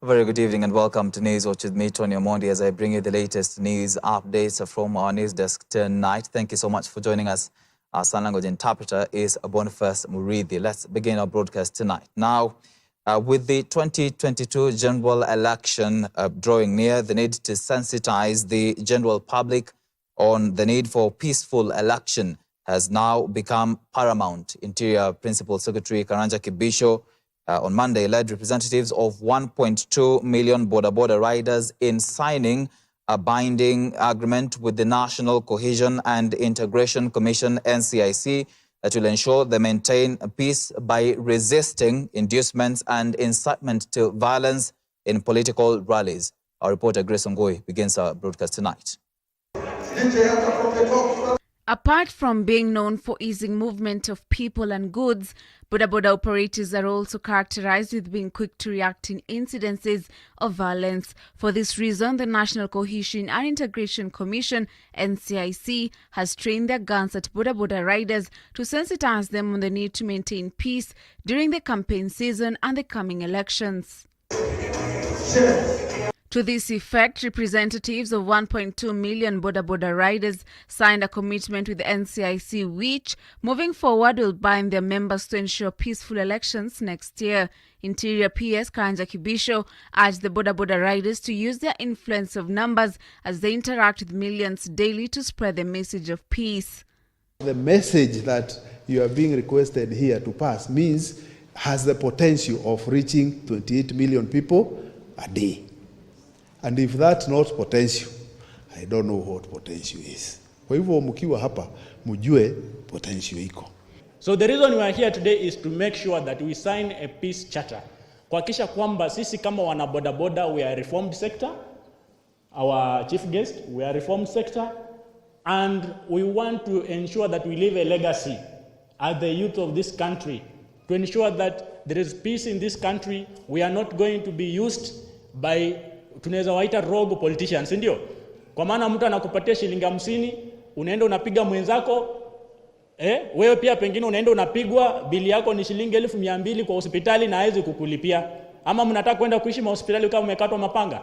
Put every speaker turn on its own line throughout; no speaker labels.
A very good evening and welcome to Newswatch with me, Tony Amani, as I bring you the latest news updates from our news desk tonight. Thank you so much for joining us. Our sign language interpreter is Boniface Murithi. Let's begin our broadcast tonight. Now, with the 2022 general election drawing near, the need to sensitize the general public on the need for peaceful election has now become paramount. Interior Principal Secretary Karanja Kibisho on Monday led representatives of 1.2 million border riders in signing a binding agreement with the National Cohesion and Integration Commission, NCIC, that will ensure they maintain peace by resisting inducements and incitement to violence in political rallies. Our reporter Grace Ongoi begins our broadcast tonight.
Apart from being known for easing movement of people and goods, Budda operators are also characterized with being quick to react in incidences of violence. For this reason, the National Cohesion and Integration Commission, NCIC, has trained their guns at Budda riders to sensitize them on the need to maintain peace during the campaign season and the coming elections. To this effect, representatives of 1.2 million Budda riders signed a commitment with the NCIC which, moving forward, will bind their members to ensure peaceful elections next year. Interior PS Karanja Kibisho urged the Budda riders to use their influence of numbers as they interact with millions daily to spread the message of peace.
The message that you are being requested here to pass has the potential of reaching 28 million people a day. And if that's not potential, I don't know what potential is. Kwa hivyo mkiwa hapa, mjue potential iko.
So the reason we are here today is to make sure that we sign a peace charter. Kuhakikisha kwamba sisi kama wana boda we are a reformed sector. Our chief guest, we are a reformed sector. And we want to ensure that we leave a legacy as the youth of this country to ensure that there is peace in this country. We are not going to be used by tunaweza waita rogue politicians, ndio? Kwa maana mtu anakupatia shilingi 50, unaenda unapiga mwenzako, wewe pia pengine unaenda unapigwa, bili yako ni shilingi 1200 kwa hospitali na haiwezi kukulipia. Ama mnataka kwenda kuishi hospitali kama umekatwa mapanga?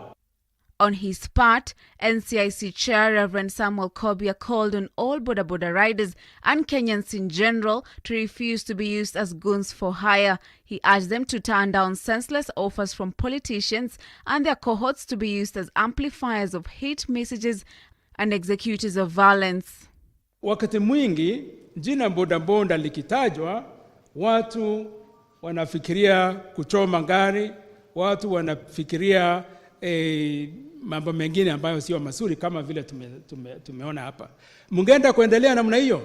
On his part, NCIC Chair Reverend Samuel Kobia called on all Budda riders and Kenyans in general to refuse to be used as goons for hire. He urged them to turn down senseless offers from politicians and their cohorts to be used as amplifiers of hate messages and executors of violence.
Wakati mwingi jina boda likitajwa, watu wanafikiria kuchoma gari, watu wanafikiria mambo mengine ambayo sio mazuri kama vile tumeona hapa. Mungenda kuendelea namna hiyo?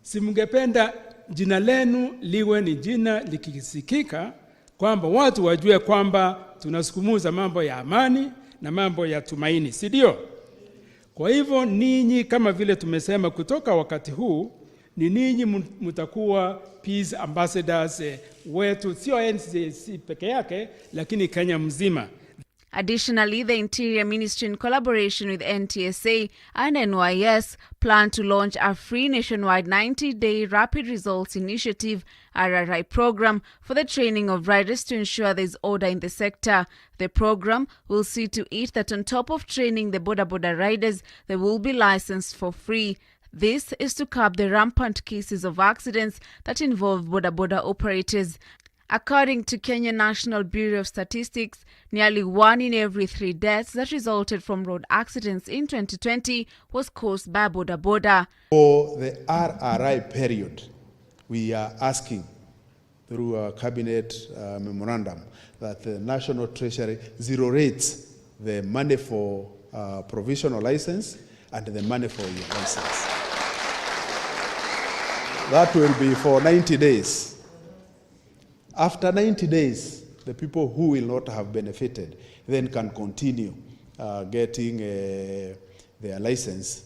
Si mungependa jina lenu liwe ni jina likisikika kwamba watu wajue kwamba tunasukumuza mambo ya amani na mambo ya tumaini, si ndio? Kwa hivyo ninyi kama vile tumesema kutoka wakati huu ni ninyi mtakuwa peace ambassadors wetu, sio NCIC peke yake lakini Kenya mzima.
Additionally, the Interior Ministry, in collaboration with NTSA and NYS, plan to launch a free nationwide 90-day Rapid Results Initiative RRI program for the training of riders to ensure there is order in the sector. The program will see to it that on top of training the Budda riders, they will be licensed for free. This is to curb the rampant cases of accidents that involve Budda operators. According to Kenya National Bureau of Statistics, nearly 1 in every 3 deaths that resulted from road accidents in 2020 was caused by Budda.
For the RRI period, we are asking through a cabinet memorandum that the National Treasury zero rates the money for provisional license and the money for your license. That will be for 90 days. After 90 days, the people who will not have benefited then can continue getting their license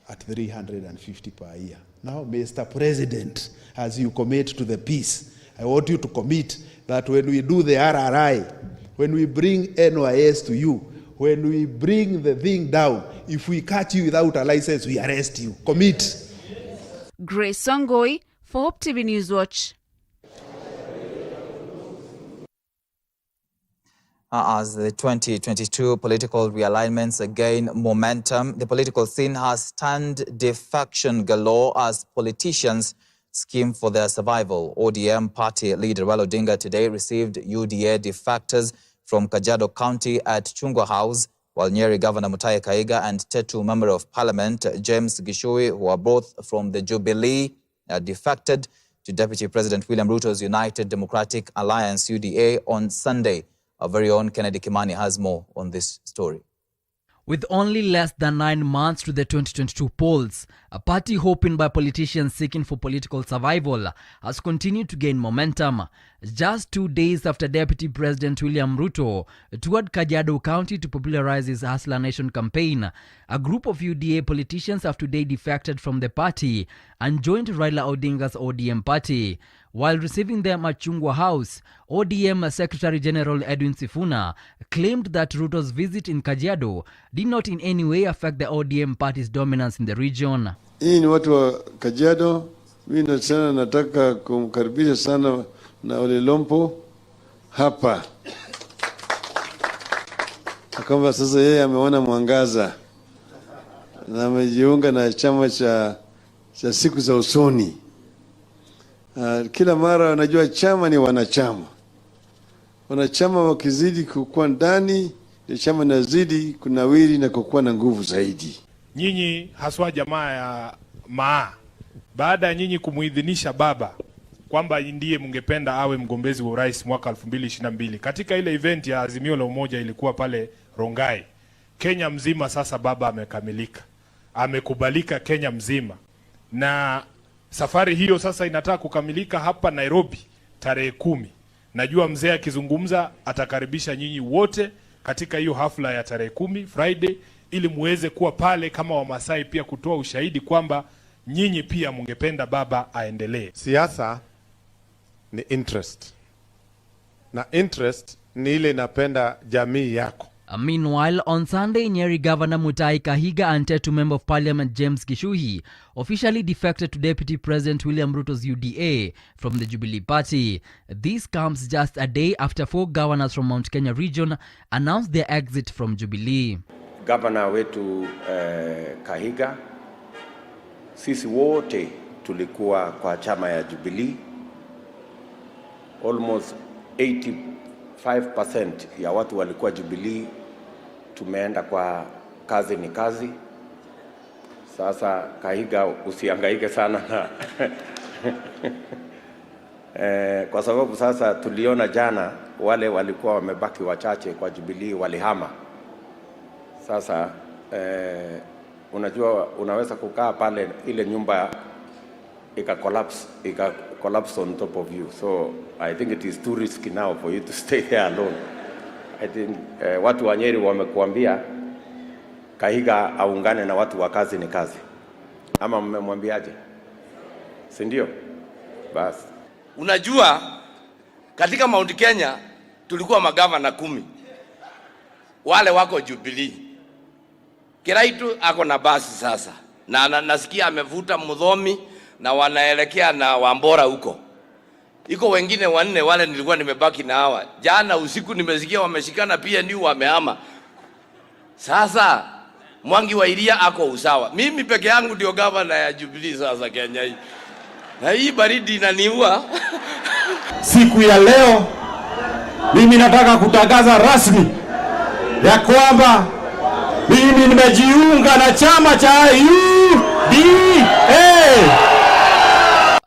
at 350 per year. Now, Mr. President, as you commit to the peace, I want you to commit that when we do the RRI, when we bring NYS to you, when we bring the thing down, if we catch you without a license, we arrest you. Commit.
Grace Ongoi for Hope TV Newswatch.
As the 2022 political realignments gain momentum, the political scene has turned defection galore as politicians scheme for their survival. ODM party leader Raila Odinga today received UDA defectors from Kajiado County at Chungwa House, while Nyeri Governor Mutahi Kahiga and Tetu Member of Parliament James Gishui, who are both from the Jubilee, defected to Deputy President William Ruto's United Democratic Alliance UDA on Sunday. Our very own Kennedy Kimani has more on this story.
With only less than 9 months to the 2022 polls, a party hoping by politicians seeking for political survival has continued to gain momentum. Just 2 days after Deputy President William Ruto toured Kajiado County to popularize his Hustler Nation campaign, a group of UDA politicians have today defected from the party and joined Raila Odinga's ODM party. While receiving them at Chungwa House, ODM Secretary General Edwin Sifuna claimed that Ruto's visit in Kajiado did not in any way affect the ODM party's dominance in the region.
Hii ni watu wa Kajiado. Mimi sana nataka kumkaribisha sana na Ole Lompo hapa. Kama sasa yeye ameona mwangaza na amejiunga na chama cha siku za usoni. Kila mara unajua chama ni wanachama. Wanachama wakizidi kukua ndani, ni chama nazidi kunawiri na kukua na nguvu zaidi.
Nyinyi haswa jamaa ya maa, baada ya nyinyi kumuidhinisha baba kwamba ndiye mungependa awe mgombezi wa urais mwaka 2022 katika ile event ya Azimio la Umoja ilikuwa pale Rongai, Kenya mzima sasa baba amekamilika, amekubalika Kenya mzima, na safari hiyo sasa inataka kukamilika hapa Nairobi tarehe 10. Najua mzee akizungumza atakaribisha nyinyi wote katika hiyo hafla ya tarehe 10 Friday, ili muweze kuwa pale kama Wamasai pia kutoa ushahidi kwamba nyinyi pia mungependa baba aendelee.
Siasa ni interest, na interest ni ile inapenda jamii yako.
Meanwhile, on Sunday, Nyeri Governor Mutahi Kahiga and Tetu Member of Parliament James Gishui officially defected to Deputy President William Ruto's UDA from the Jubilee Party. This comes just a day after 4 governors from Mount Kenya region announced their exit from Jubilee.
Governor wetu Kahiga, sisi wote tulikuwa kwa chama ya Jubilee. Almost 85% ya watu walikuwa Jubilee, tumeenda kwa kazi ni kazi. Sasa Kahiga, usihangaike sana na kwa sababu sasa tuliona jana wale walikuwa wamebaki wachache kwa Jubilee walihama. Sasa unajua unaweza kukaa pale ile nyumba ika collapse on top of you. So I think it is too risky now for you to stay there alone. I think watu wa Nyeri wamekuambia Kahiga aungane na watu wa kazi ni kazi. Ama mmemwambiaje? Si ndio? Basi.
Unajua katika Mount Kenya tulikuwa magavana 10. Wale wako Jubilee. Kiraitu ako na basi sasa. Na nasikia amevuta Mudhomi na wanaelekea na Wambora huko. Iko wengine 4 wale nilikuwa nimebaki na hawa. Jana usiku nimesikia wameshikana pia ni wamehama. Sasa Mwangi wa Iria ako usawa. Mimi peke yangu ndio gavana ya Jubilee sasa Kenya hii. Na hii baridi inaniua.
Siku ya leo mimi nataka kutangaza rasmi ya kwamba mimi nimejiunga na chama cha UDA.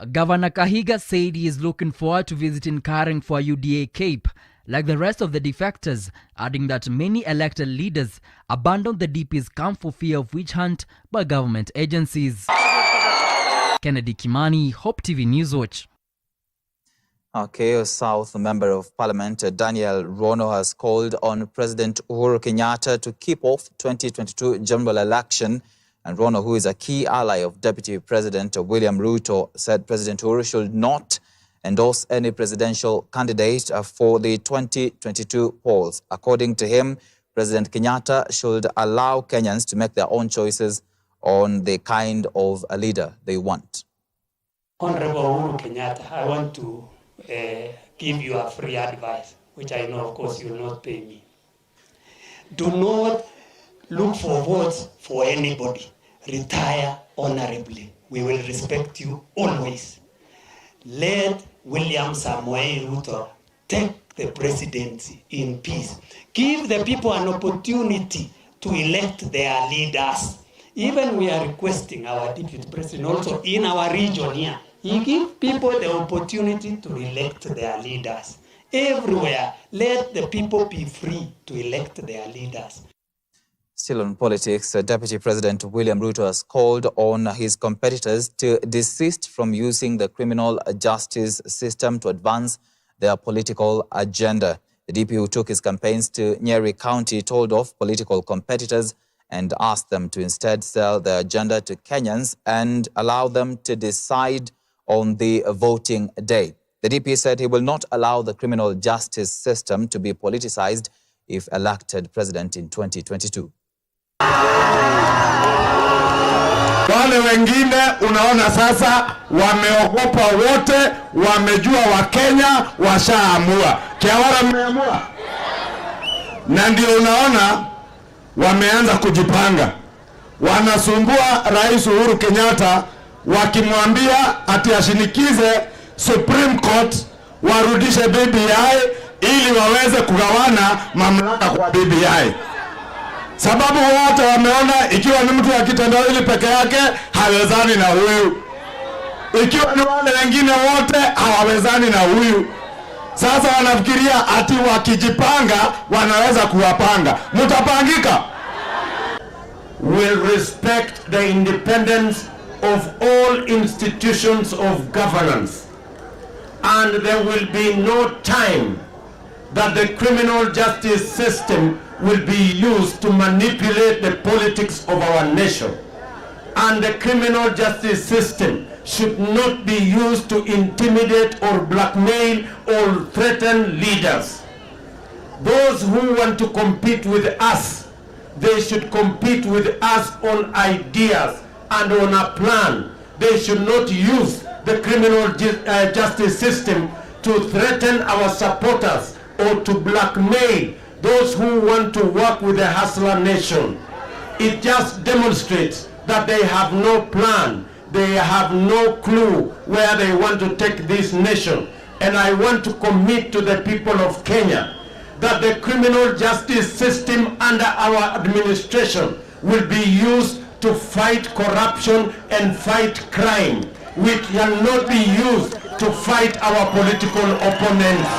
Governor Kahiga said he is looking forward to visiting Karen for UDA Cape, like the rest of the defectors, adding that many elected leaders abandoned the DP's camp for fear of witch hunt by government agencies. Kennedy Kimani, Hope TV Newswatch.
Okay, South Member of Parliament Daniel Rono has called on President Uhuru Kenyatta to keep off 2022 general election. And Rono, who is a key ally of Deputy President William Ruto, said President Uhuru should not endorse any presidential candidate for the 2022 polls. According to him, President Kenyatta should allow Kenyans to make their own choices on the kind of a leader they want.
Honorable Uhuru Kenyatta, I want to give you a free advice. which I know, of course, you will not pay me. Do not look for votes for anybody. Retire honorably. We will respect you always. Let William Samoei Ruto take the presidency in peace. Give the people an opportunity to elect their leaders. Even we are requesting our deputy president also in our region here. He give people the opportunity to elect their leaders. Everywhere, let the people be free to elect their leaders.
Still on politics, Deputy President William Ruto has called on his competitors to desist from using the criminal justice system to advance their political agenda. The DP, who took his campaigns to Nyeri County, told off political competitors and asked them to instead sell their agenda to Kenyans and allow them to decide on the voting day. The DP said he will not allow the criminal justice system to be politicized if elected president in 2022.
Wale wengine unaona sasa wameogopa wote, wamejua Wakenya washaamua. Kiawara mmeamua? Na ndio unaona wameanza kujipanga. Wanasumbua Rais Uhuru Kenyatta wakimwambia ati ashinikize Supreme Court warudishe BBI ili waweze kugawana mamlaka kwa BBI. Sababu wote wameona ikiwa ni mtu wa kitendawili peke yake hawezani na huyu. Ikiwa ni wale wengine wote hawawezani na huyu. Sasa wanafikiria ati wakijipanga wanaweza kuwapanga. Mutapangika. Will respect the independence of all institutions of governance. And there will be no time that the criminal justice system will be used to manipulate the politics of our nation. And the criminal justice system should not be used to intimidate or blackmail or threaten leaders. Those who want to compete with us, they should compete with us on ideas and on a plan. They should not use the criminal justice system to threaten our supporters or to blackmail those who want to work with the hustler nation. It just demonstrates that they have no plan. They have no clue where they want to take this nation. And I want to commit to the people of Kenya that the criminal justice system under our administration will be used to fight corruption and fight crime. We cannot be used to fight our political opponents.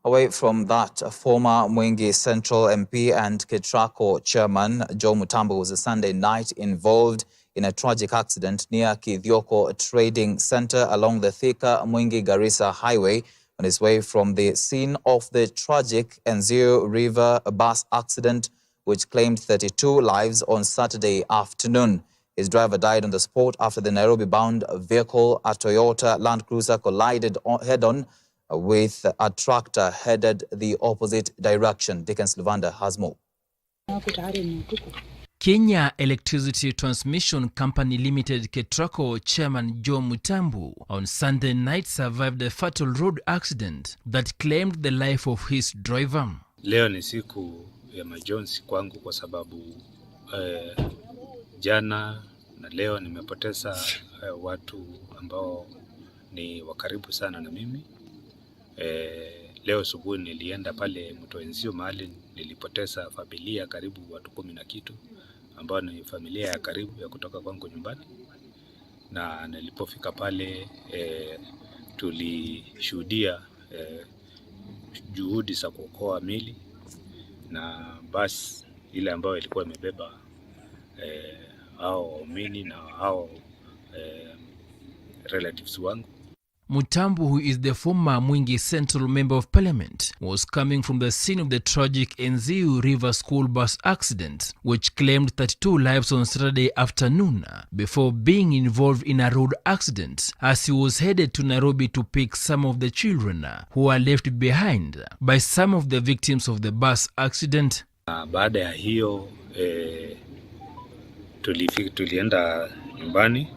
Away from that, former Mwingi Central MP and Ketrako chairman Joe Mutambo was a Sunday night involved in a tragic accident near Kithioko Trading Center along the Thika Mwingi-Garissa Highway on his way from the scene of the tragic Enzio River bus accident, which claimed 32 lives on Saturday afternoon. His driver died on the spot after the Nairobi-bound vehicle, a Toyota Land Cruiser, collided head-on with a tractor headed the opposite direction. Dickens Luvanda has more.
Kenya Electricity Transmission Company Limited Ketrako chairman Joe Mutambo on Sunday night survived a fatal road accident that claimed the life of his driver.
Leo ni siku ya majonzi kwangu kwa sababu jana na leo nimepoteza watu ambao ni wakaribu sana na mimi. Leo asubuhi nilienda pale mto Enzio mahali nilipoteza familia karibu watu 10 na kitu ambao ni familia ya karibu ya kutoka kwangu nyumbani, na nilipofika pale tulishuhudia juhudi za kuokoa mili na basi ile ambayo ilikuwa imebeba hao waumini na hao relatives wangu.
Mutambo, who is the former Mwingi Central Member of Parliament, was coming from the scene of the tragic Enzio River school bus accident, which claimed 32 lives on Saturday afternoon, before being involved in a road accident as he was headed to Nairobi to pick some of the children who were left behind by some of the victims of the bus accident.
Baada ya hiyo tulienda nyumbani,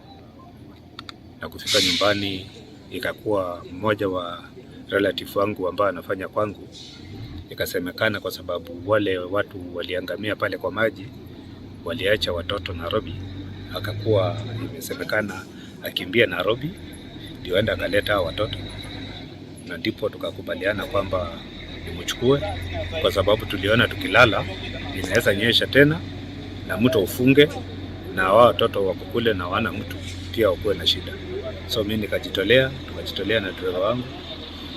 na kufika nyumbani ikakuwa mmoja wa relative wangu ambao anafanya kwangu, ikasemekana kwa sababu wale watu waliangamia pale kwa maji, waliacha watoto Nairobi, akakuwa imesemekana akimbia Nairobi ndio aenda akaleta watoto, na ndipo tukakubaliana kwamba nimchukue, kwa sababu tuliona tukilala inaweza nyesha tena na mto ufunge na wao watoto wako kule na wana mtu pia wakuwe na shida. So mimi tukajitolea na dereva wangu,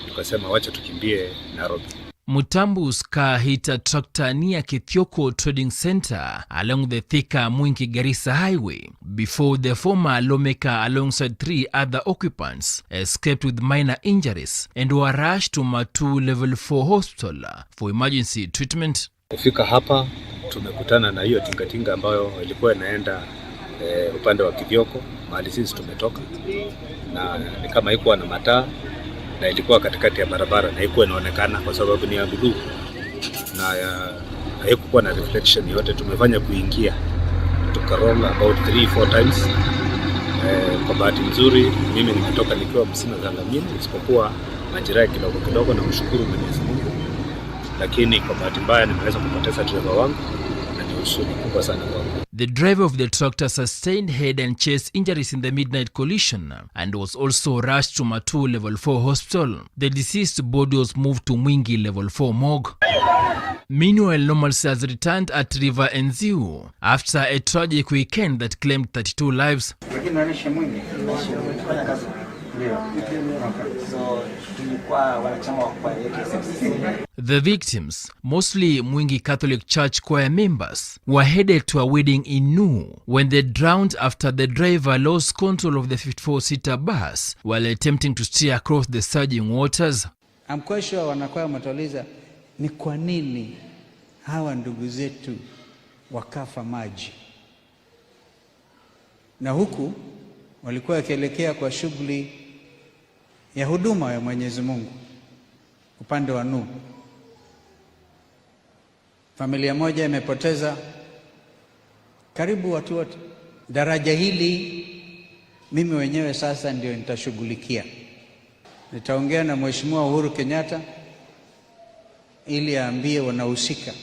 tukasema wacha tukimbie Nairobi.
Mutambus car hit a tractor near Kithioko Trading Center along the Thika Mwingi Garissa Highway before the former lawmaker alongside 3 other occupants escaped with minor injuries and were rushed to Matu Level 4 Hospital for emergency treatment.
Kufika hapa tumekutana na hiyo tingatinga ambayo ilikuwa inaenda upande wa Kithioko mahali sisi tumetoka, na ni kama haikuwa na mataa na ilikuwa katikati ya barabara na haikuwa inaonekana kwa sababu ni ya blue na haikuwa na reflection yote. Tumefanya kuingia tukaroll about 3-4 times. Kwa bahati nzuri mimi nimetoka nikiwa msima zangamini, isipokuwa majeraha kidogo na mshukuru Mwenyezi Mungu, lakini kwa bahati mbaya nimeweza kupoteza driver wangu na ni huzuni kubwa sana kwangu.
The driver of the tractor sustained head and chest injuries in the midnight collision and was also rushed to Matu Level 4 Hospital. The deceased body was moved to Mwingi Level 4 morgue. Meanwhile, normalcy has returned at River Enziu after a tragic weekend that claimed 32 lives. The victims, mostly Mwingi Catholic Church choir members, were headed to a wedding in Nuhu when they drowned after the driver lost control of the 54-seater bus while attempting to steer across the surging waters.
I'm quite sure wanakwaya watauliza ni kwa nini hawa ndugu zetu wakafa maji, na huku walikuwa wakielekea kwa shughuli ya huduma ya Mwenyezi Mungu upande wa Nuhu. Familia moja imepoteza karibu watu wote. Daraja hili mimi wenyewe sasa ndio nitashughulikia. Nitaongea na Mheshimiwa Uhuru Kenyatta ili aambie wanahusika,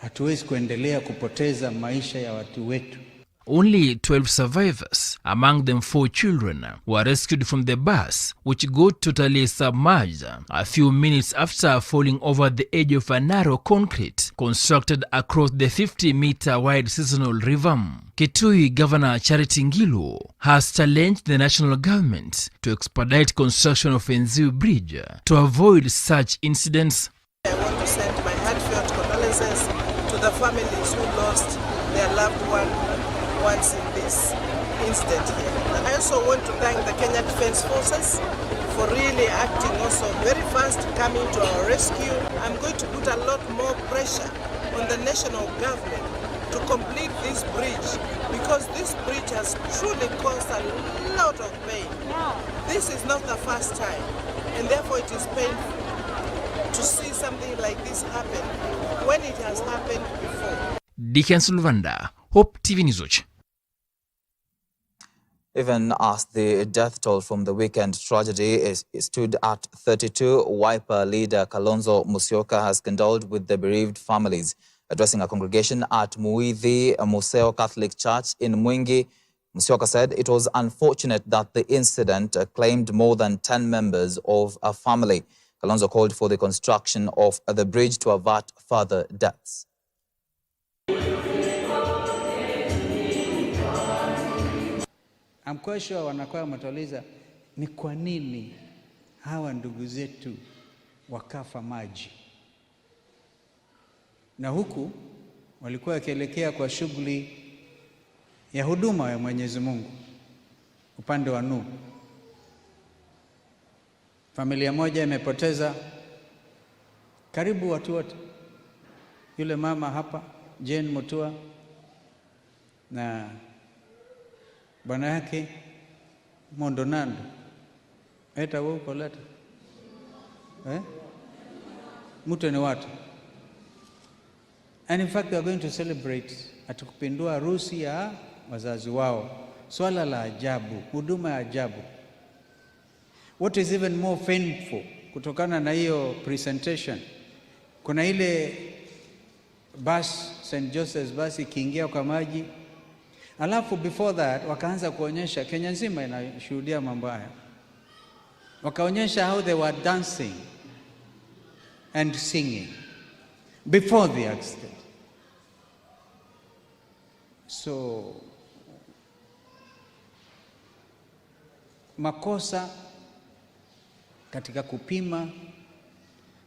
hatuwezi kuendelea kupoteza maisha ya watu wetu.
Only 12 survivors, among them 4 children, were rescued from the bus, which got totally submerged a few minutes after falling over the edge of a narrow concrete constructed across the 50-meter-wide seasonal river. Kitui Governor Charity Ngilu has challenged the national government to expedite construction of Enziu Bridge to avoid such incidents.
I want to send my heartfelt condolences to the families who lost their loved ones in this incident here. I also want to thank the Kenya Defence Forces for really acting also very fast, coming to our rescue. I'm going to put a lot more pressure on the national government to complete this bridge, because this bridge has truly caused a lot of pain. This is not the first time, and therefore it is painful to see something like this happen when it has happened before.
Dickens Luvanda, Hope TV Newswatch.
Even as the death toll from the weekend tragedy stood at 32, Wiper leader Kalonzo Musyoka has condoled with the bereaved families. Addressing a congregation at Muithi Museo Catholic Church in Mwingi, Musyoka said it was unfortunate that the incident claimed more than 10 members of a family. Kalonzo called for the construction of the bridge to avert further deaths.
I'm quite sure wanakwaya watauliza ni kwa nini hawa ndugu zetu wakafa maji, na huku walikuwa wakielekea kwa shughuli ya huduma ya Mwenyezi Mungu upande wa Nuhu. Familia moja imepoteza karibu watu wote. Yule mama hapa Jane Mutua na bwana yake Mondonando. Eta wewe koleta. Mtu ni watu. And in fact we are going to celebrate atukupindua harusi ya wazazi wao. Swala la ajabu, huduma ya ajabu. What is even more painful kutokana na hiyo presentation, kuna ile bus St. Joseph's bus ikiingia kwa maji, alafu before that wakaanza kuonyesha, Kenya nzima inashuhudia mambo haya, wakaonyesha how they were dancing and singing before the accident. So makosa katika kupima,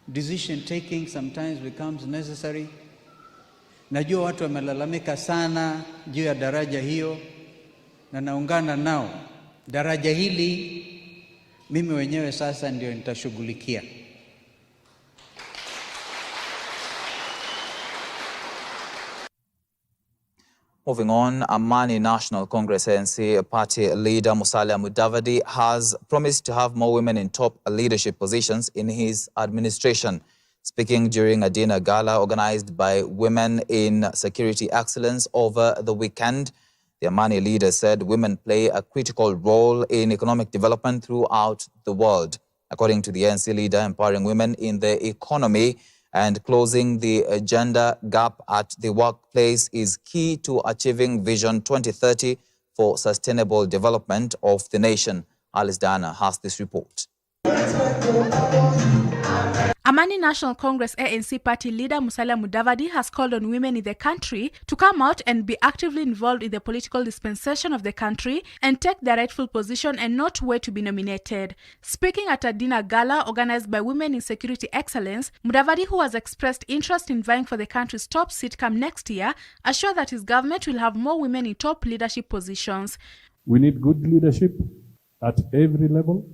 decision taking sometimes becomes necessary. Najua watu wamelalamika sana juu ya daraja hiyo, na naungana nao. Daraja hili mimi wenyewe sasa ndio nitashughulikia.
Moving on, Amani National Congress ANC party leader Musalia Mudavadi has promised to have more women in top leadership positions in his administration. Speaking during a dinner gala organized by Women in Security Excellence over the weekend, the Amani leader said women play a critical role in economic development throughout the world. According to the ANC leader, empowering women in the economy and closing the gender gap at the workplace is key to achieving Vision 2030 for sustainable development of the nation. Alice Dana has this report.
Amani National Congress ANC party leader Musalia Mudavadi has called on women in the country to come out and be actively involved in the political dispensation of the country and take their rightful position and not wait to be nominated. Speaking at a dinner gala organized by Women in Security Excellence, Mudavadi, who has expressed interest in vying for the country's top seat come next year, assured that his government will have more women in top leadership positions.
We need good leadership at every level,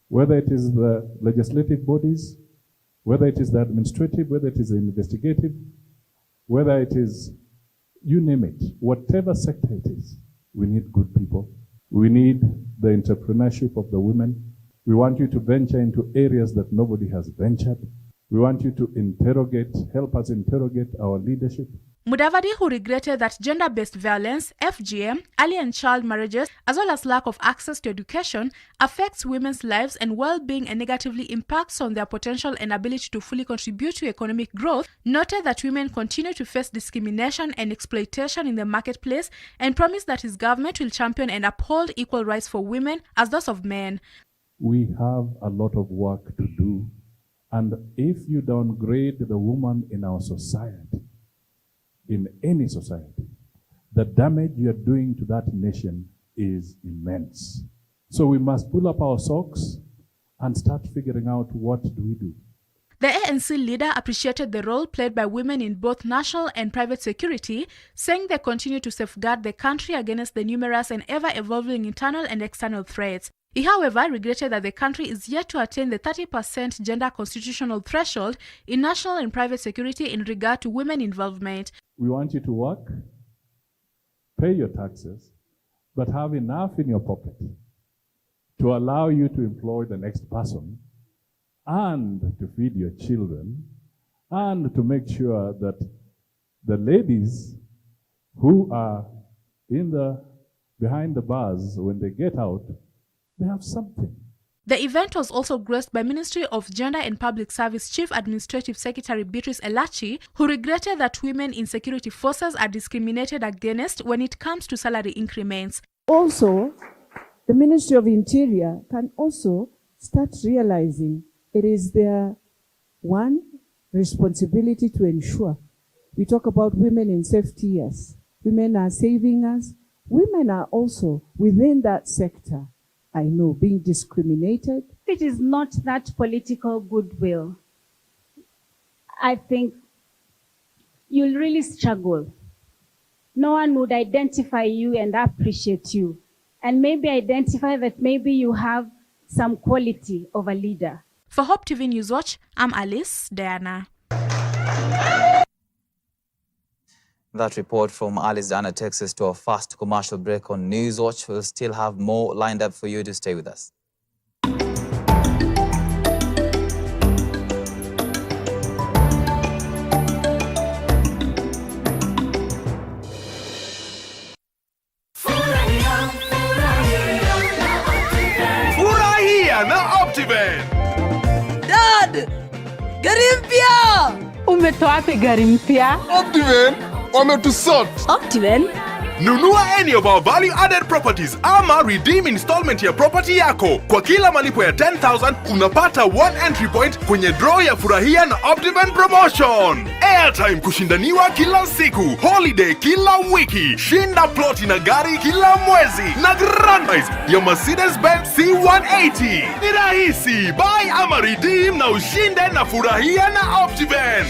whether it is the legislative bodies, whether it is the administrative, whether it is the investigative, whether it is, you name it, whatever sector it is, we need good people. We need the entrepreneurship of the women. We want you to venture into areas that nobody has ventured. We want you to help us interrogate our leadership.
Mudavadi, who regretted that gender-based violence, FGM, early and child marriages, as well as lack of access to education, affects women's lives and well-being and negatively impacts on their potential and ability to fully contribute to economic growth, noted that women continue to face discrimination and exploitation in the marketplace, and promised that his government will champion and uphold equal rights for women as those of men.
We have a lot of work to do, and if you downgrade the woman in our society, in any society, the damage you are doing to that nation is immense. So we must pull up our socks and start figuring out what do we do.
The ANC leader appreciated the role played by women in both national and private security, saying they continue to safeguard the country against the numerous and ever-evolving internal and external threats. He, however, regretted that the country is yet to attain the 30% gender constitutional threshold in national and private security in regard to women involvement.
We want you to work, pay your taxes, but have enough in your pocket to allow you to employ the next person and to feed your children and to make sure that the ladies who are behind the bars, when they get out, they have something.
The event was also graced by Ministry of Gender and Public Service Chief Administrative Secretary Beatrice Elachi, who regretted that women in security forces are discriminated against when it comes to salary increments.
Also, the Ministry of Interior can also start realizing it is their one responsibility to ensure. We talk about women in safety, yes. Women are saving us. Women are also within that sector, I know, being discriminated.
It is not that political goodwill. I think you'll really struggle. No one would identify you and appreciate you, and maybe identify that maybe you have some quality of a leader.
For Hope TV Newswatch, I'm Alice Diana.
That report from Alice Diana takes us to a fast commercial break on Newswatch. We'll still have more lined up for you to stay with us.
Furahia
umetoa wapi gari mpya?
Optiven, wametusort.
Optiven?
Nunua any of our value-added properties ama redeem installment ya property yako. Kwa kila malipo ya 10,000 unapata 1 entry point kwenye draw ya furahia na Optiven promotion. Airtime kushindaniwa kila siku, holiday kila wiki, shinda ploti na gari kila mwezi na grand prize ya Mercedes-Benz C180. Ni rahisi, buy ama redeem na ushinde na furahia na Optiven.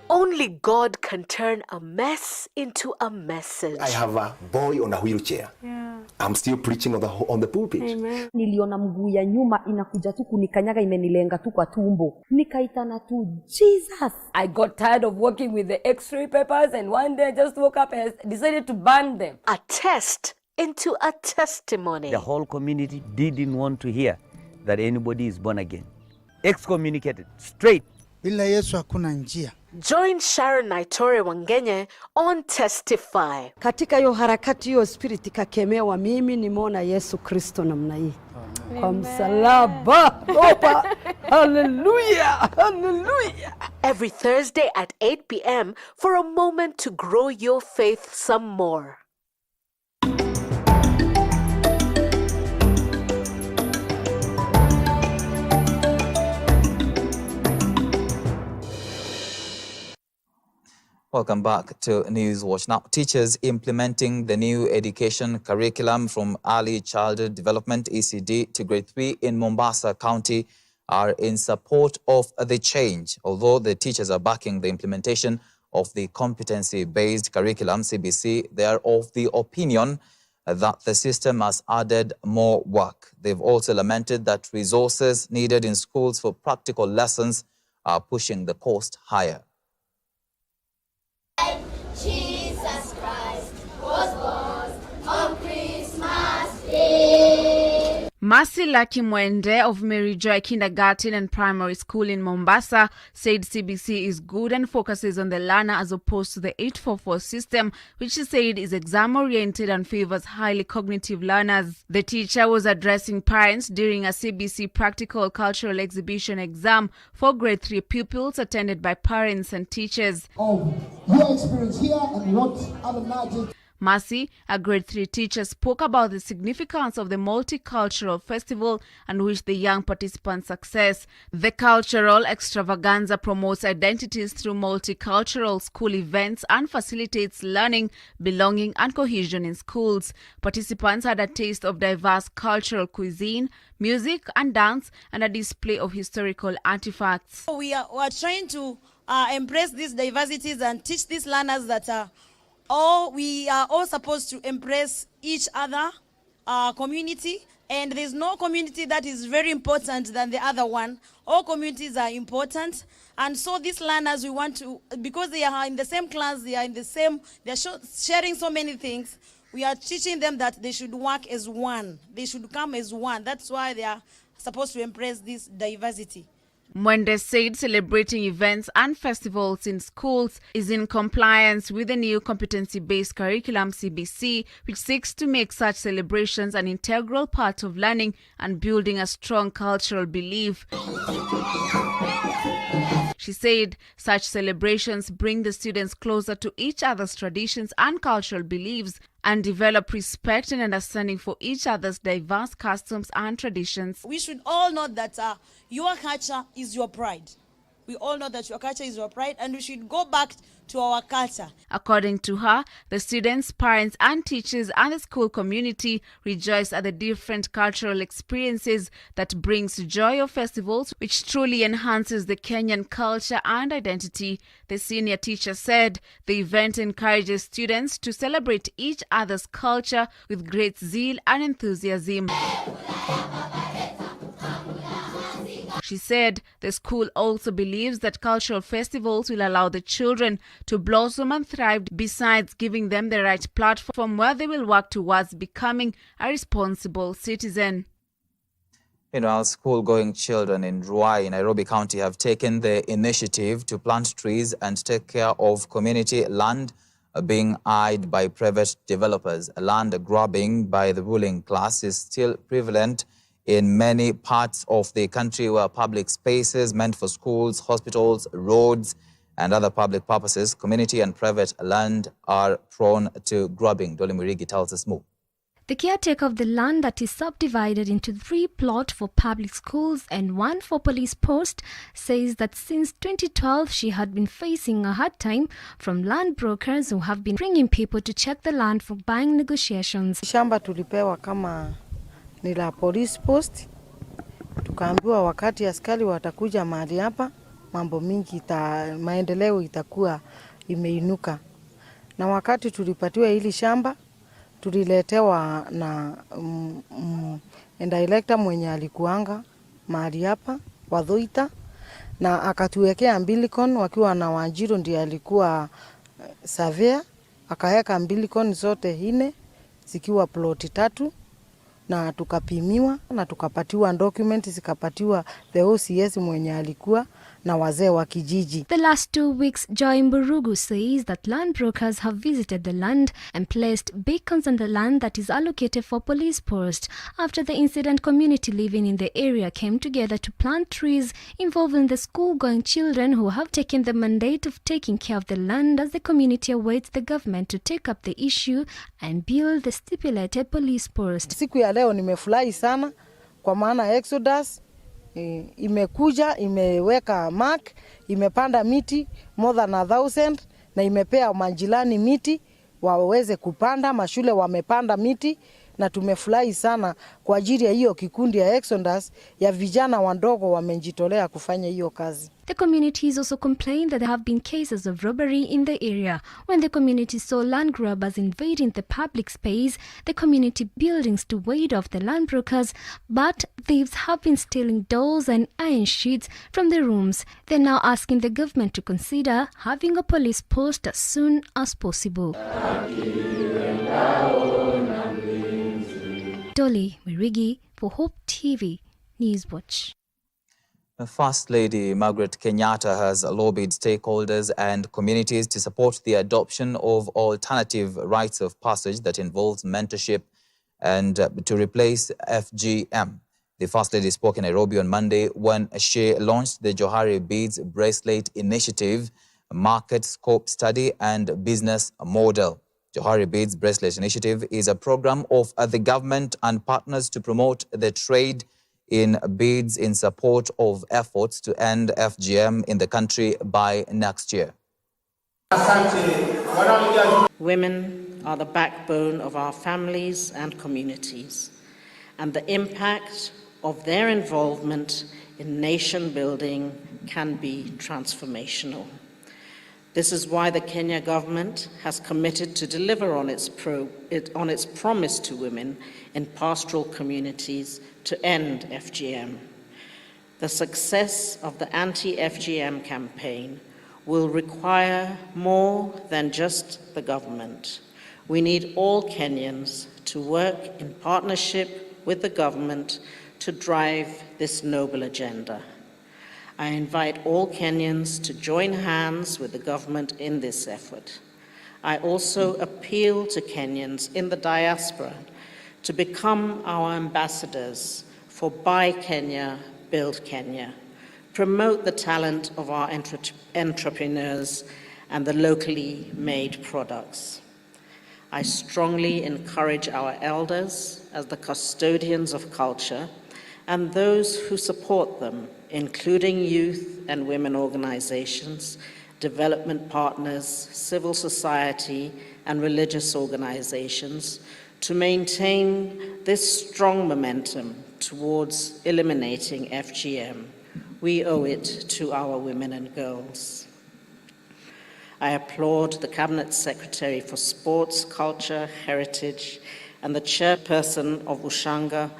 Only God can turn a mess into a message.
I have a boy on a wheelchair.
Yeah.
I'm still preaching on the pulpit.
Amen.
Niliona mguu ya nyuma inakuja tu kunikanyaga, imenilenga tu kwa tumbo. Nikaitana tu Jesus.
I got tired of working with the x-ray papers, and one day I just woke up and decided to burn them.
A test into a testimony.
The whole community didn't want to hear that anybody is born again. Excommunicated straight.
Bila Yesu hakuna njia.
Join Sharon Naitore Wangenye on Testify.
Katika hiyo harakati hiyo spirit ikakemewa, mimi nimeona Yesu Kristo namna hii. Kwa msalaba. Opa. Hallelujah. Hallelujah.
Every Thursday at 8 p.m. for a moment to grow your faith some more.
Welcome back to Newswatch. Now, teachers implementing the new education curriculum from early childhood development, ECD, to grade 3 in Mombasa County are in support of the change. Although the teachers are backing the implementation of the competency-based curriculum, CBC, they are of the opinion that the system has added more work. They've also lamented that resources needed in schools for practical lessons are pushing the cost higher.
Jesus Christ was born on Christmas Day.
Mercy Lucky Mwende of Mary Joy Kindergarten and Primary School in Mombasa said CBC is good and focuses on the learner as opposed to the 844 system, which she said is exam-oriented and favors highly cognitive learners. The teacher was addressing parents during a CBC practical cultural exhibition exam for grade 3 pupils attended by parents and teachers.
Of your experience here and what other magic.
Mercy, a grade 3 teacher, spoke about the significance of the multicultural festival and wished the young participants success. The cultural extravaganza promotes identities through multicultural school events and facilitates learning, belonging and cohesion in schools. Participants had a taste of diverse cultural cuisine, music and dance, and a display of historical artifacts.
We are trying to embrace these diversities and teach these learners that we are all supposed to embrace each other community, and there's no community that is very important than the other one. All communities are important, and so these learners, we want to, because they are in the same class, they are in the same, they're sharing so many things. We are teaching them that they should work as one. They should come as one. That's why they are supposed to embrace this diversity.
Mwende said celebrating events and festivals in schools is in compliance with the new competency-based curriculum CBC, which seeks to make such celebrations an integral part of learning and building a strong cultural belief. She said such celebrations bring the students closer to each other's traditions and cultural beliefs and develop respect and understanding for each other's diverse customs and traditions.
We should all know that your culture is your pride. We all know that your culture is your pride, and we should go back to our culture.
According to her, the students, parents and teachers and the school community rejoice at the different cultural experiences that brings joy of festivals, which truly enhances the Kenyan culture and identity. The senior teacher said the event encourages students to celebrate each other's culture with great zeal and enthusiasm. She said the school also believes that cultural festivals will allow the children to blossom and thrive, besides giving them the right platform where they will work towards becoming a responsible citizen.
Meanwhile, school-going children in Ruai, Nairobi County, have taken the initiative to plant trees and take care of community land being eyed by private developers. Land grabbing by the ruling class is still prevalent in many parts of the country where public spaces meant for schools, hospitals, roads, and other public purposes, community and private land are prone to grabbing. Doli Murigi tells us more.
The caretaker of the land that is subdivided into 3 plots for public schools and 1 for police post says that since 2012 she had been facing a hard time from land brokers who have been bringing people to check the land for buying negotiations.
Shamba tulipewa kama ni la police post, tukaambiwa wakati askari watakuja mahali hapa mambo mingi maendeleo itakuwa imeinuka. Na wakati tulipatiwa hili shamba tuliletewa na director mwenye alikuanga mahali hapa Wadhoita, na akatuwekea umbilical wakiwa na Wanjiru ndiye alikuwa surveyor, akaweka umbilical zote 4 zikiwa ploti 3 na tukapimiwa na tukapatiwa document, zikapatiwa the OCS mwenye alikuwa na wazee wa kijiji.
The last 2 weeks, Joy Mburugu says that land brokers have visited the land and placed beacons on the land that is allocated for police post. After the incident, community living in the area came together to plant trees involving the school-going children who have taken the mandate of taking care of the land as the community awaits the government to take up the issue and build the stipulated police post.
Siku ya leo nimefurahi sana kwa maana Exodus imekuja, imeweka mark, imepanda miti more than 1,000 na imepea majirani miti waweze kupanda, mashule wamepanda miti, na tumefurahi sana kwa ajili ya hiyo kikundi ya Exodus ya vijana wadogo wamejitolea kufanya hiyo kazi.
The communities also complained that there have been cases of robbery in the area. When the community saw land grabbers invading the public space, the community buildings to ward off the land brokers, but thieves have been stealing doors and iron sheets from the rooms. They're now asking the government to consider having a police post as soon as possible. Dolly Mirigi for Hope TV Newswatch.
First Lady Margret Kenyatta has lobbied stakeholders and communities to support the adoption of alternative rites of passage that involves mentorship and to replace FGM. The First Lady spoke in Nairobi on Monday when she launched the Johari Beads Bracelet Initiative, Market Scope Study and Business Model. Johari Beads Bracelet Initiative is a program of the government and partners to promote the trade in beads in support of efforts to end FGM in the country by next year.
Women are the backbone of our families and communities, and the impact of their involvement in nation building can be transformational. This is why the Kenya government has committed to deliver on its promise to women in pastoral communities to end FGM. The success of the anti-FGM campaign will require more than just the government. We need all Kenyans to work in partnership with the government to drive this noble agenda. I invite all Kenyans to join hands with the government in this effort. I also appeal to Kenyans in the diaspora to become our ambassadors for Buy Kenya, Build Kenya, promote the talent of our entrepreneurs and the locally made products. I strongly encourage our elders as the custodians of culture and those who support them, including youth and women organizations, development partners, civil society, and religious organizations, to maintain this strong momentum towards eliminating FGM. We owe it to our women and girls. I applaud the Cabinet Secretary for Sports, Culture, Heritage, and the Chairperson of Ushanga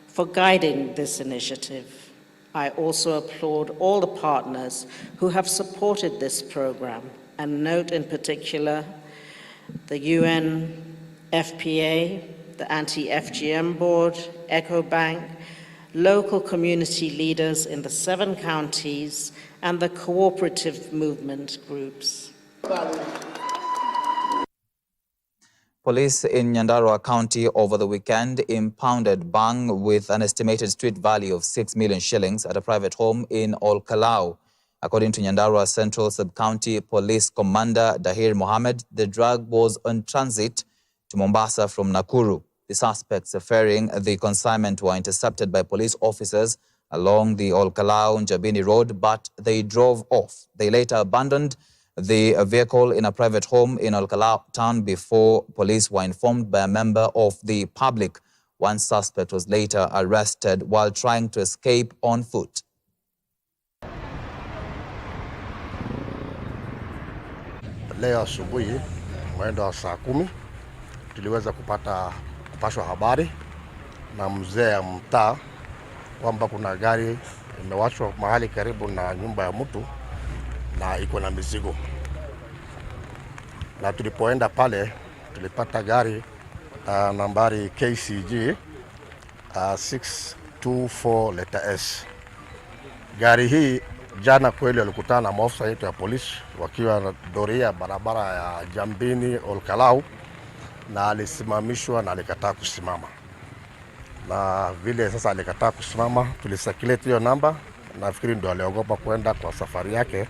for guiding this initiative. I also applaud all the partners who have supported this program, and note in particular the UN, FPA, the Anti-FGM Board, EcoBank, local community leaders in the 7 counties, and the cooperative movement groups.
Police in Nyandarua County over the weekend impounded bang with an estimated street value of 6 million shillings at a private home in Olkalau. According to Nyandarua Central Sub-County Police Commander Dahir Mohammed, the drug was on transit to Mombasa from Nakuru. The suspects ferrying the consignment were intercepted by police officers along the Olkalau-Njabini Road, but they drove off. They later abandoned the vehicle in a private home in Olkalau town before police were informed by a member of the public. One suspect was later arrested while trying to escape on foot.
Leo asubuhi mwendo wa saa 10 tuliweza kupashwa habari na mzee ya mtaa kwamba kuna gari imewachwa mahali karibu na nyumba ya mtu na iko na mizigo. Na tulipoenda pale tulipata gari nambari KCG 624 letter S. Gari hii jana kweli walikutana na maafisa yetu ya polisi wakiwa na doria barabara ya Jambini Olkalau, na alisimamishwa na alikataa kusimama. Na vile sasa alikataa kusimama, tulisakilete hiyo namba. Nafikiri ndio aliogopa kwenda kwa safari yake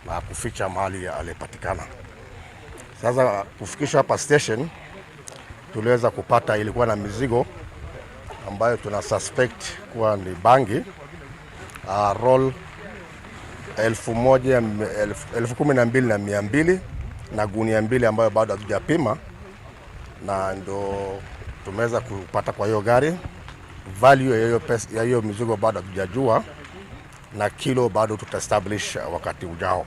na kuficha mahali alipatikana. Sasa kufikishwa hapa station tuliweza kupata ilikuwa na mizigo ambayo tuna suspect kuwa ni bangi roll 12,200 na gunia 2 ambayo bado hatujapima, na ndo tumeweza kupata kwa hiyo gari. Value ya hiyo mizigo bado hatujajua, na kilo bado tutaestablish wakati ujao,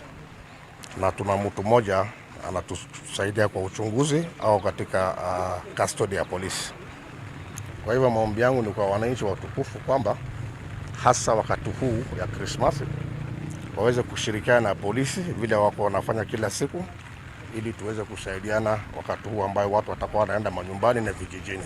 na tuna mtu mmoja anatusaidia kwa uchunguzi au katika custody ya polisi. Kwa hivyo maombi yangu ni kwa wananchi watukufu kwamba hasa wakati huu ya Christmas waweze kushirikiana na polisi vile wako wanafanya kila siku, ili tuweze kusaidiana wakati huu ambao watu watakuwa wanaenda manyumbani na vijijini.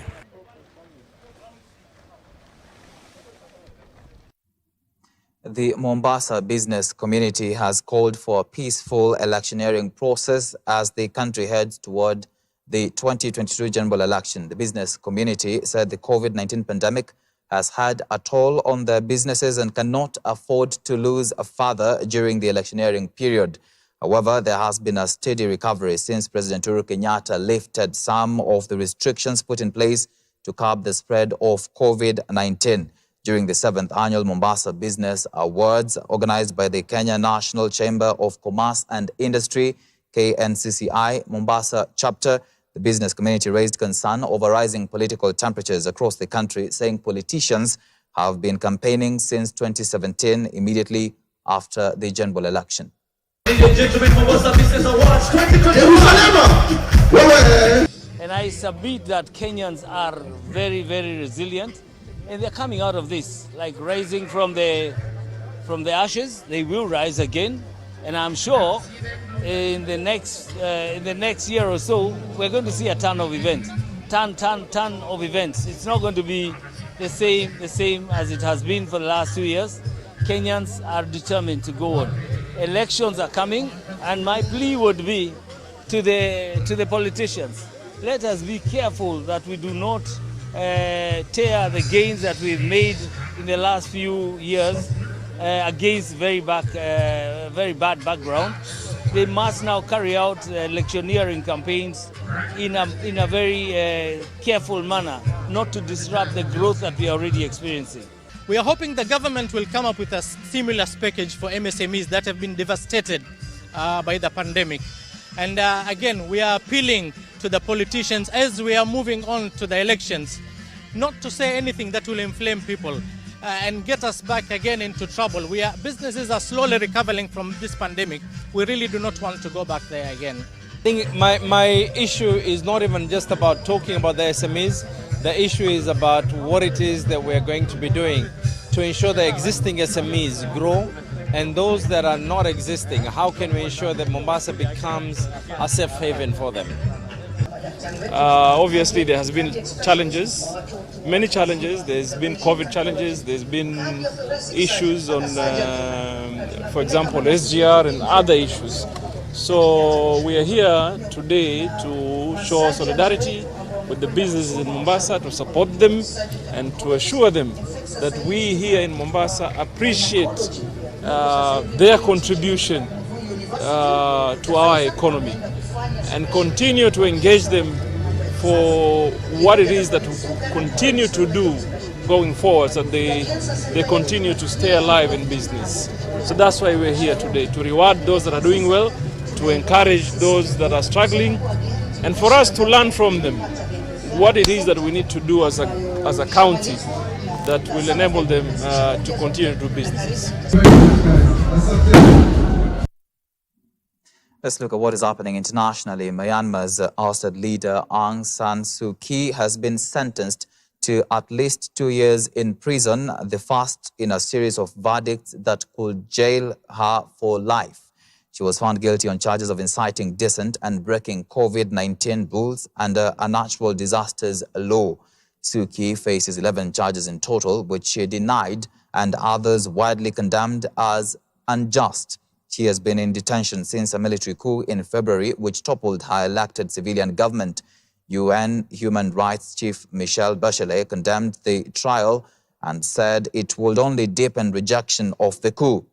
The Mombasa business community has called for a peaceful electioneering process as the country heads toward the 2022 general election. The business community said the COVID-19 pandemic has had a toll on their businesses and cannot afford to lose further during the electioneering period. However, there has been a steady recovery since President Kenyatta lifted some of the restrictions put in place to curb the spread of COVID-19. During the 7th annual Mombasa Business Awards organized by the Kenya National Chamber of Commerce and Industry, KNCCI, Mombasa chapter, the business community raised concern over rising political temperatures across the country, saying politicians have been campaigning since 2017, immediately after the general election.
Ladies and gentlemen, Mombasa Business Awards 2021. And I submit that Kenyans are very, very resilient, and they're coming out of this, like rising from the ashes. They will rise again, and I'm sure in the next year or so, we're going to see a ton of events. Ton of events. It's not going to be the same as it has been for the last 2 years. Kenyans are determined to go on. Elections are coming, and my plea would be to the politicians. Let us be careful that we do not tear the gains that we've made in the last few years against very bad background. They must now carry out electioneering campaigns in a very careful manner, not to disrupt the growth that we are already experiencing.
We are hoping the government will come up with a stimulus package for MSMEs that have been devastated by the pandemic. And again, we are appealing to the politicians as we are moving on to the elections, not to say anything that will inflame people and get us back again into trouble. Businesses are slowly recovering from this pandemic. We really do not want to go back there again.
I think my issue is not even just about talking about the SMEs. The issue is about what it is that we're going to be doing to ensure the existing SMEs grow, and those that are not existing, how can we ensure that Mombasa becomes a safe haven for them?
Obviously, there has been challenges, many challenges. There's been COVID challenges. There's been issues on, for example, SGR and other issues. So we are here today to show solidarity with the businesses in Mombasa, to support them and to assure them that we here in Mombasa appreciate their contribution to our economy and continue to engage them for what it is that we continue to do going forward, so that they continue to stay alive in business. So that's why we're here today, to reward those that are doing well, to encourage those that are struggling, and for us to learn from them what it is that we need to do as a county that will enable them to continue to do businesses.
Let's look at what is happening internationally. Myanmar's ousted leader Aung San Suu Kyi has been sentenced to at least 2 years in prison, the first in a series of verdicts that could jail her for life. She was found guilty on charges of inciting dissent and breaking COVID-19 rules under a natural disasters law. Suu Kyi faces 11 charges in total, which she denied and others widely condemned as unjust. She has been in detention since a military coup in February, which toppled her elected civilian government. UN Human Rights Chief Michelle Bachelet condemned the trial and said it would only deepen rejection of the coup.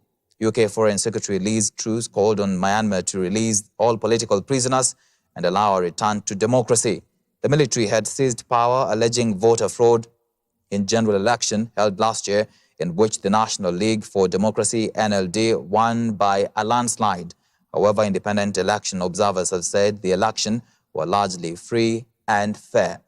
UK Foreign Secretary Liz Truss called on Myanmar to release all political prisoners and allow a return to democracy. The military had seized power, alleging voter fraud in general election held last year, in which the National League for Democracy, NLD, won by a landslide. However, independent election observers have said the election were largely free and fair.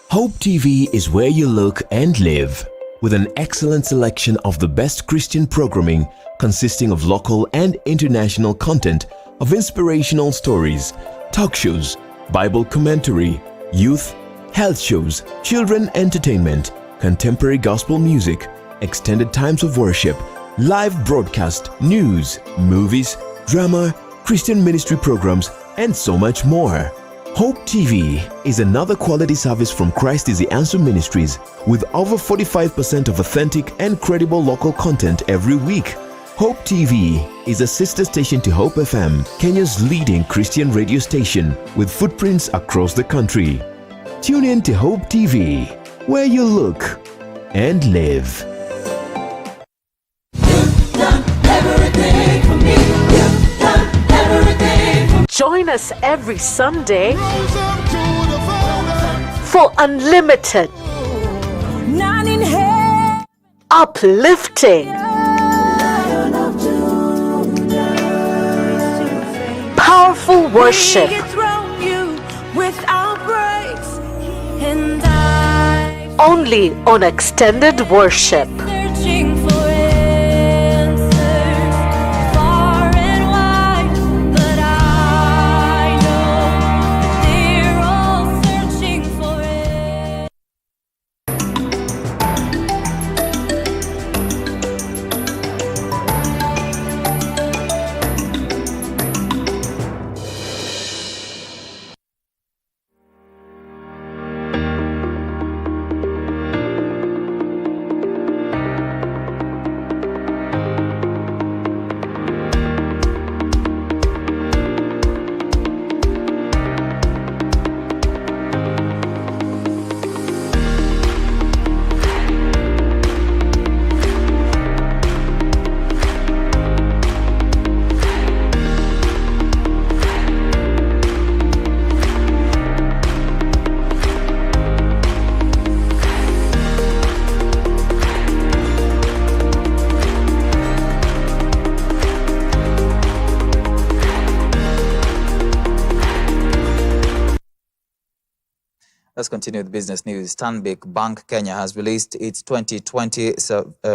Hope TV is where you look and live, with an excellent selection of the best Christian programming consisting of local and international content of inspirational stories, talk shows, Bible commentary, youth, health shows, children entertainment, contemporary gospel music, extended times of worship, live broadcast, news, movies, drama, Christian ministry programs, and so much more. Hope TV is another quality service from Christ is the Answer Ministries, with over 45% of authentic and credible local content every week. Hope TV is a sister station to Hope FM, Kenya's leading Christian radio station, with footprints across the country. Tune in to Hope TV, where you look and live.
Join us every Sunday for unlimited, uplifting, powerful worship, only on Extended Worship.
Let's continue with business news. Stanbic Bank Kenya has released its 2020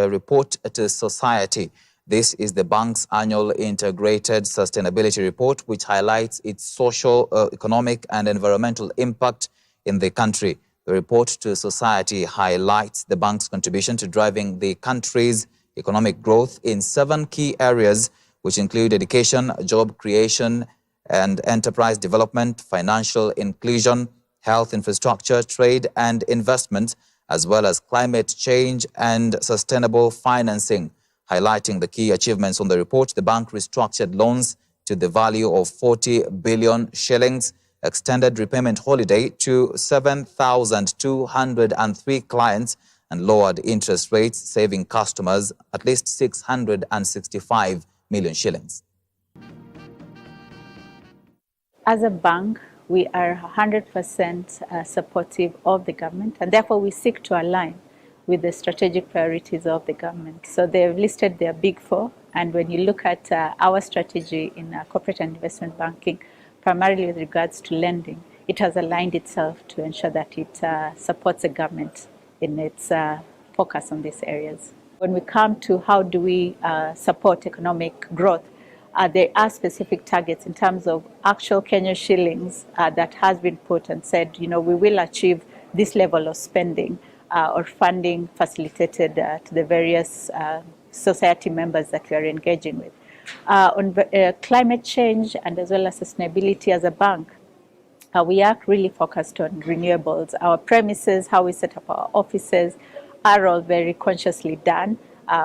report to society. This is the bank's annual integrated sustainability report, which highlights its social, economic and environmental impact in the country. The report to society highlights the bank's contribution to driving the country's economic growth in 7 key areas, which include education, job creation, and enterprise development, financial inclusion, health infrastructure, trade and investment, as well as climate change and sustainable financing. Highlighting the key achievements on the report, the bank restructured loans to the value of 40 billion shillings, extended repayment holiday to 7,203 clients, and lowered interest rates, saving customers at least 665 million shillings.
As a bank, we are 100% supportive of the government, and therefore we seek to align with the strategic priorities of the government. So they've listed their big four, and when you look at our strategy in corporate and investment banking, primarily with regards to lending, it has aligned itself to ensure that it supports the government in its focus on these areas. When we come to how do we support economic growth, there are specific targets in terms of actual Kenyan shillings that has been put and said, we will achieve this level of spending or funding facilitated to the various society members that we are engaging with. On climate change and as well as sustainability as a bank, we are really focused on renewables. Our premises, how we set up our offices, are all very consciously done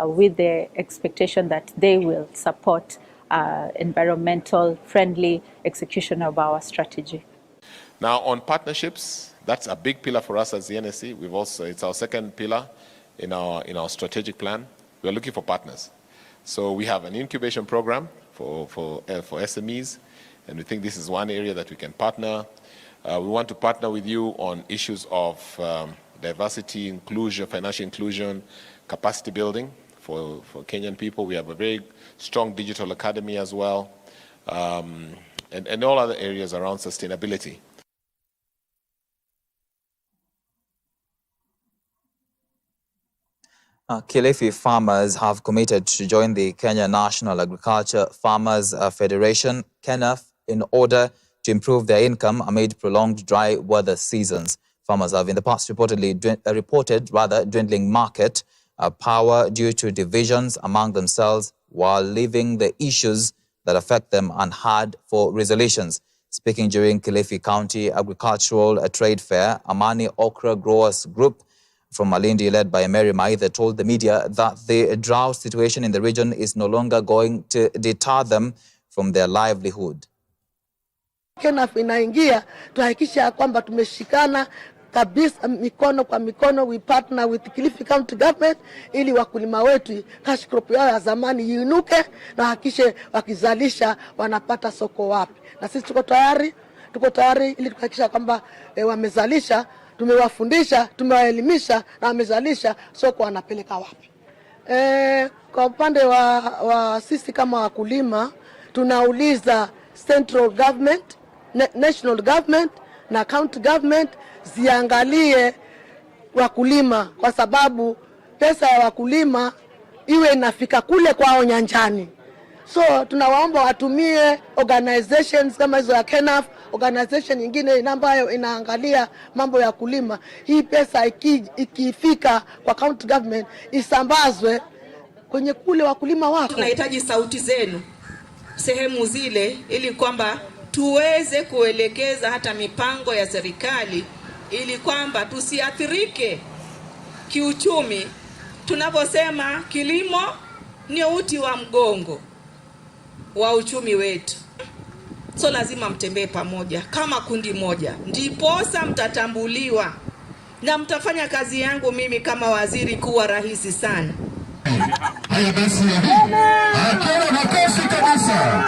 with the expectation that they will support environmental friendly execution of our strategy.
Now on partnerships, that's a big pillar for us as the NSC. It's our second pillar in our strategic plan. We're looking for partners. So we have an incubation program for SMEs, and we think this is one area that we can partner. We want to partner with you on issues of diversity, inclusion, financial inclusion, capacity building for Kenyan people. We have a very strong digital academy as well, and all other areas around sustainability.
Kilifi farmers have committed to join the Kenya National Agriculture Farmers Federation, KENAF, in order to improve their income amid prolonged dry weather seasons. Farmers have in the past reported dwindling market power due to divisions among themselves, while leaving the issues that affect them unheard for resolutions. Speaking during Kilifi County Agricultural Trade Fair, Amani Okra Growers Group from Malindi, led by Mary Maitha, told the media that the drought situation in the region is no longer going to deter them from their livelihood.
KENAF inaingia tuhakikisha kwamba tumeshikana kabisa mikono kwa mikono. We partner with Kilifi County Government ili wakulima wetu cash crop yao ya zamani iinuke na hakikishe wakizalisha wanapata soko wapi. Na sisi tuko tayari ili tuhakikisha kwamba wamezalisha, tumewafundisha, tumewaelimisha na wamezalisha, soko wanapeleka wapi. Kwa upande wa sisi kama wakulima tunauliza central government, national government na county government ziangalie wakulima, kwa sababu pesa ya wakulima iwe inafika kule kwao nyanjani. So tunawaomba watumie organizations kama hizo ya KENAF, organization nyingine ambayo inaangalia mambo ya kulima. Hii pesa ikifika kwa county government isambazwe kwenye kule wakulima wako.
Tunahitaji sauti zenu sehemu zile ili kwamba tuweze kuelekeza hata mipango ya serikali ili kwamba tusiathirike kiuchumi. Tunaposema kilimo ni uti wa mgongo wa uchumi wetu. So lazima mtembee pamoja kama kundi moja, ndiposa mtatambuliwa na mtafanya kazi yangu mimi kama waziri kuwa rahisi sana.
Haya basi, hakuna makosa kabisa.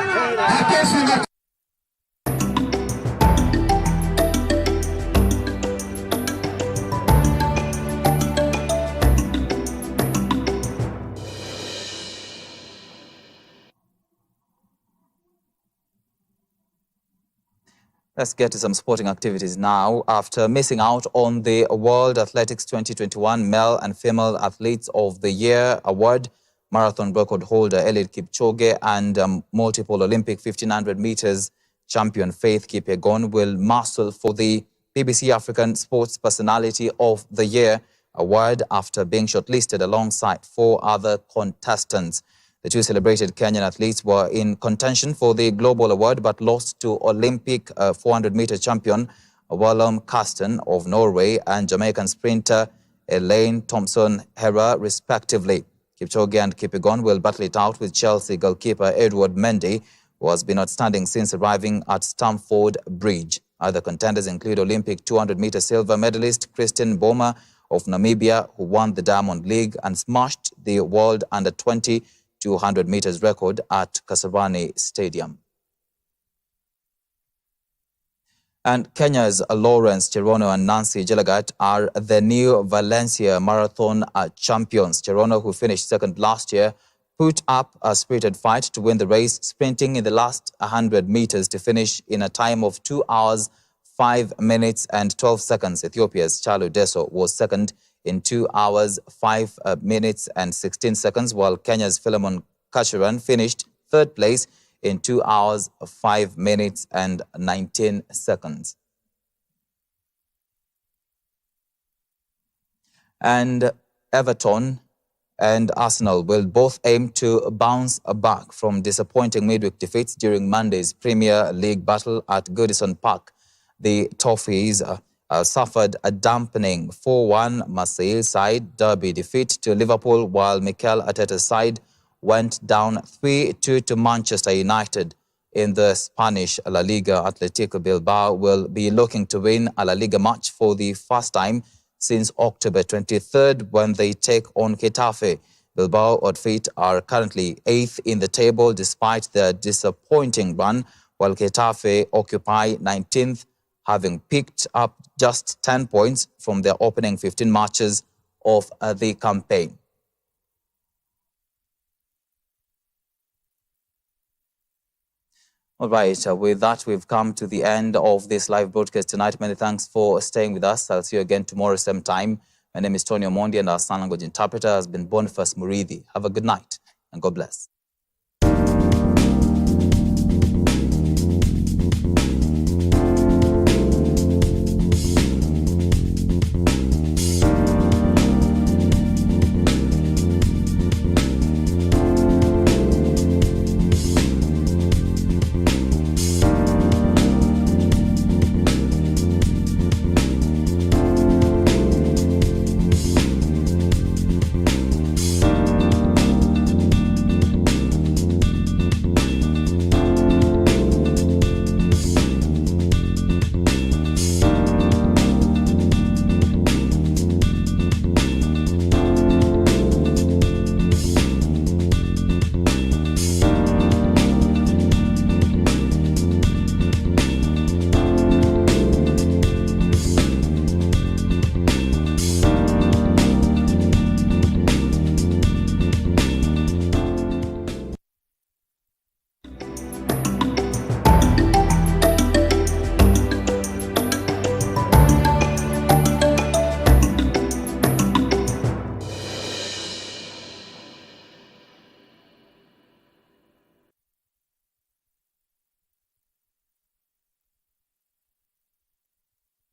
Let's get to some sporting activities now. After missing out on the World Athletics 2021 Male and Female Athletes of the Year award, marathon record holder Eliud Kipchoge and multiple Olympic 1500 meters champion Faith Kipyegon will muscle for the BBC African Sports Personality of the Year award after being shortlisted alongside 4 other contestants. The two celebrated Kenyan athletes were in contention for the global award but lost to Olympic 400-meter champion Willem Karsten of Norway and Jamaican sprinter Elaine Thompson-Herah, respectively. Kipchoge and Kipyegon will battle it out with Chelsea goalkeeper Edward Mendy, who has been outstanding since arriving at Stamford Bridge. Other contenders include Olympic 200-meter silver medalist Christine Boma of Namibia, who won the Diamond League and smashed the world under-20 200 meters record at Kasarani Stadium. And Kenya's Lawrence Cherono and Nancy Jelagat are the new Valencia Marathon champions. Cherono, who finished second last year, put up a spirited fight to win the race, sprinting in the last 100 meters to finish in a time of 2 hours, 5 minutes and 12 seconds. Ethiopia's Chalu Deso was second in 2 hours, 5 minutes and 16 seconds, while Kenya's Philemon Kashuran finished third place in 2 hours, 5 minutes and 19 seconds. And Everton and Arsenal will both aim to bounce back from disappointing midweek defeats during Monday's Premier League battle at Goodison Park. The Toffees suffered a dampening 4-1 Marseille side derby defeat to Liverpool, while Mikel Arteta's side went down 3-2 to Manchester United. In the Spanish La Liga, Atletico Bilbao will be looking to win a La Liga match for the first time since October 23rd when they take on Getafe. Bilbao outfit are currently 8th in the table despite their disappointing run, while Getafe occupy 19th, having picked up just 10 points from their opening 15 matches of the campaign. All right, with that, we've come to the end of this live broadcast tonight. Many thanks for staying with us. I'll see you again tomorrow, same time. My name is Tony Omondi, and our sign language interpreter has been Boniface Muridhi. Have a good night, and God bless.